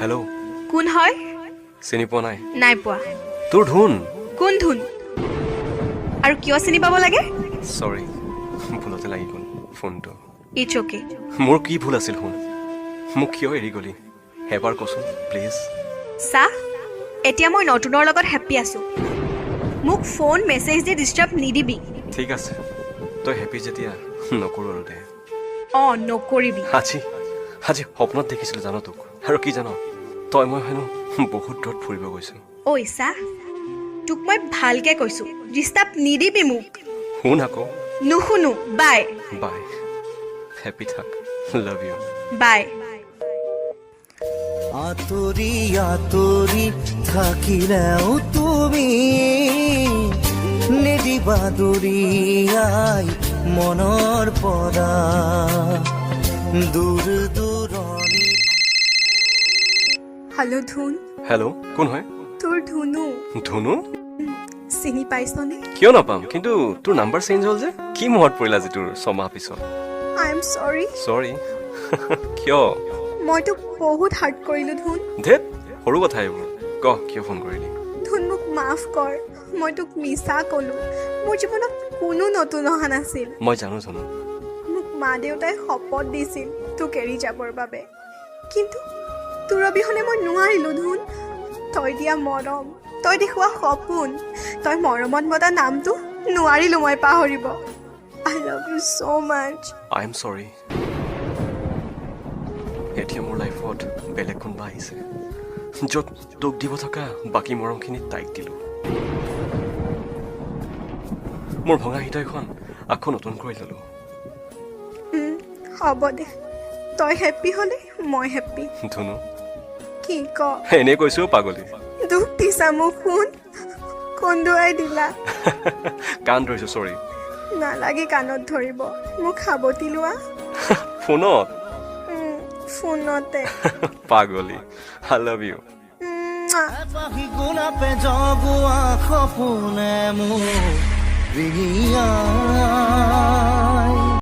hello' কোন হয় চিনি পোৱা নাই নাই পোৱা তোৰ ধুন কোন ধুন আৰু কিয় চিনি পাব লাগে সৰি ভুলতে লাগি গ'ল ফোনটো ইটছ অ'কে মোৰ কি ভুল আছিল শুন মোক কিয় এৰি গলি এবাৰ কচোন প্লিজ চাহ এতিয়া মই নতুনৰ লগত হেপ্পী আছোঁ মোক ফোন মেছেজ দি ডিষ্টাৰ্ব নিদিবি ঠিক আছে তই হেপী যেতিয়া নকৰোঁ আৰু দে অঁ নকৰিবি আজি আজি সপোনত দেখিছিলোঁ জানো তোক আৰু কি জান তই মই হেনো বহুত দূৰত ফুৰিব গৈছোঁ ঐ চাহ তোক মই ভালকৈ কৈছোঁ ডিষ্টাৰ্ব নিদিবি মোক শুন আকৌ নুশুনো বাই বাই হেপী থাক লাভ ইউ বাই আতৰি আতৰি থাকিলেও তুমি নিদিবা দূৰিয়াই মনৰ পৰা দূৰ দূৰণি হেল্ল' ধুন হেল্ল' কোন হয় তোৰ ধুনু ধুনু চিনি পাইছনে কিয় নাপাম কিন্তু তোৰ নাম্বাৰ চেঞ্জ হ'ল যে কি মনত পৰিল আজি তোৰ ছমাহ পিছত আই এম চৰি চৰি কিয় মই তোক বহুত হাৰ্ট কৰিলোঁ ধুন ধেত সৰু কথা এইবোৰ ক কিয় ফোন কৰিলি ধুন মোক মাফ কৰ মই তোক মিছা ক'লোঁ মোৰ জীৱনত কোনো নতুন অহা নাছিল মই জানো জানো মোক মা দেউতাই শপত দিছিল তোক এৰি যাবৰ বাবে কিন্তু তোৰ অবিহনে মই নোৱাৰিলোঁ ধুন তই দিয়া মৰম তই দেখুওৱা সপোন তই মৰমত মতা নামটো নোৱাৰিলোঁ মই পাহৰিব I love you so' much I am চৰি এতিয়া মোৰ লাইফত বেলেগ কোনোবা আহিছে য'ত তোক দিব থকা বাকী মৰমখিনি তাইক দিলোঁ মোৰ ভঙা হৃদয়খন আকৌ নতুন কৰি ল'লোঁ হ'ব দে তই হেপ্পী হ'লে মই হেপ্পী ধুনু কি ক এনেই কৈছোঁ পাগলী দুখ দিছা মোক শুন কন্দুৱাই দিলা কাণ ধৰিছোঁ চৰি নালাগে কাণত ধৰিব মোক সাৱটি লোৱা ফোনত ফোনতে পাগলী আই লাভ ইউ পাহি গোলাপে জগুৱা সপোনে মোৰ ৰিঙিয়াই